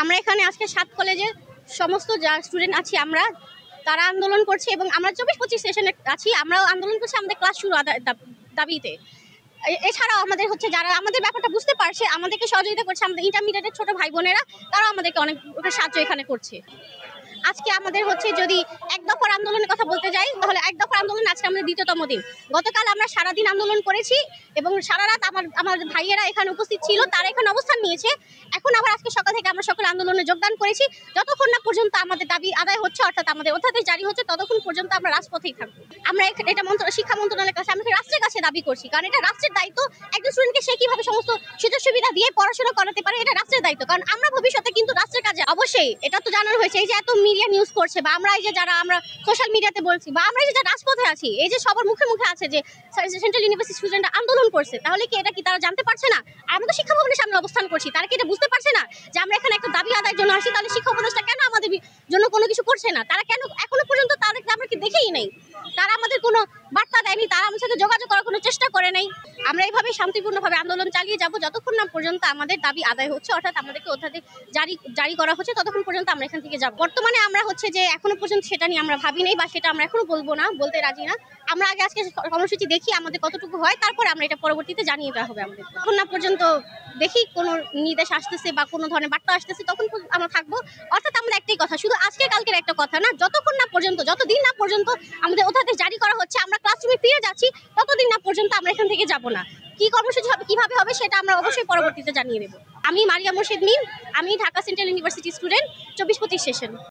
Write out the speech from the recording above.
আমরা এখানে আজকে 7 কলেজের সমস্ত যা স্টুডেন্ট আছি আমরা তারা আন্দোলন করছে এবং আমরা 24-25 সেশনে আছি, আমরাও আন্দোলন করছি আমাদের ক্লাস শুরু দাবিতে। এছাড়াও আমাদের হচ্ছে যারা আমাদের ব্যাপারটা বুঝতে পারছে, আমাদেরকে সহযোগিতা করছে, আমাদের ইন্টারমিডিয়েটের ছোট ভাই বোনেরা, তারাও আমাদেরকে অনেক সাহায্য এখানে করছে। আজকে আমাদের হচ্ছে যদি এক দফার আন্দোলনের কথা বলতে যাই তাহলে এক দফার আন্দোলন আজকে আমাদের 2তম দিন। গতকাল আমরা সারাদিন আন্দোলন করেছি এবং সারা রাত আমার ভাইয়েরা এখানে উপস্থিত ছিল, তারা এখানে অবস্থান নিয়েছে। এখন আবার আজকে সকাল থেকে আমরা সকলে আন্দোলনে যোগদান করেছি। যতক্ষণ না পর্যন্ত আমাদের দাবি আদায় হচ্ছে, অর্থাৎ আমাদের অধ্যাদেশ জারি হচ্ছে, ততক্ষণ পর্যন্ত আমরা রাজপথেই থাকবো। আমরা এটা শিক্ষা মন্ত্রণালয়ের কাছে, আমরা রাষ্ট্রের কাছে দাবি করছি, কারণ এটা রাষ্ট্রের দায়িত্ব। একজন স্টুডেন্টকে সে কিভাবে সমস্ত সুযোগ সুবিধা দিয়ে পড়াশোনা করাতে পারে, এটা রাষ্ট্রের দায়িত্ব। কারণ আমরা ভবিষ্যতে কিন্তু রাষ্ট্রের কাজে অবশ্যই এটা তো জানানো হয়েছে, এই যে এত মিডিয়া নিউজ করছে বা আমরা এই যে যারা আমরা সোশ্যাল মিডিয়াতে বলছি বা আমরা এই যে রাজপথে আছি, এই যে সবার মুখে মুখে আছে যে সেন্ট্রাল ইউনিভার্সিটি স্টুডেন্টরা আন্দোলন করছে, তাহলে কি এটা কি তারা জানতে পারছে না? আমরা তো শিক্ষা ভবনের সামনে অবস্থান করছি, তারা কি এটা বুঝতে পারছে না যে আমরা এখানে একটা দাবি আদায়ের জন্য আসি? তাহলে শিক্ষা উপদেষ্টা কেন আমাদের জন্য কোনো কিছু করছে না? তারা কেন এখনো পর্যন্ত তাদেরকে আমরা কি দেখেই নেই? তারা আমাদের কোনো বার্তা দেয়নি, তারা আমাদের সাথে যোগাযোগ করার কোনো চেষ্টা করে নাই। আমরা এইভাবে শান্তিপূর্ণভাবে আন্দোলন চালিয়ে যাব যতক্ষণ না পর্যন্ত আমাদের দাবি আদায় হচ্ছে, অর্থাৎ আমাদেরকে অধ্যাদেশ জারি করা হচ্ছে, ততক্ষণ পর্যন্ত আমরা এখান থেকে যাব। বর্তমানে আমরা হচ্ছে যে এখনো পর্যন্ত সেটা নিয়ে আমরা ভাবি নেই বা সেটা আমরা এখনো বলবো না, বলতে রাজি না। আমরা আজকে কর্মসূচি দেখি আমাদের কতটুকু হয়, তারপরে আমরা এটা পরবর্তীতে জানিয়ে দেওয়া হবে আমাদের। তখন না পর্যন্ত দেখি কোনো নির্দেশ আসতেছে বা কোনো ধরনের বার্তা আসতেছে, তখন আমরা থাকবো। অর্থাৎ আমাদের একটাই কথা, শুধু আজকে কালকের একটা কথা না, যতক্ষণ না পর্যন্ত, যতদিন না পর্যন্ত আমাদের অধ্যাদেশ জারি করা হচ্ছে, আমরা ক্লাসরুমে ফিরে যাচ্ছি, ততদিন না পর্যন্ত আমরা এখান থেকে যাব না। কি কর্মসূচি হবে, কিভাবে হবে, সেটা আমরা অবশ্যই পরবর্তীতে জানিয়ে দেবো। আমি মারিয়া মোর্শেদ মিম, আমি Dhaka central university student, 24-25 session.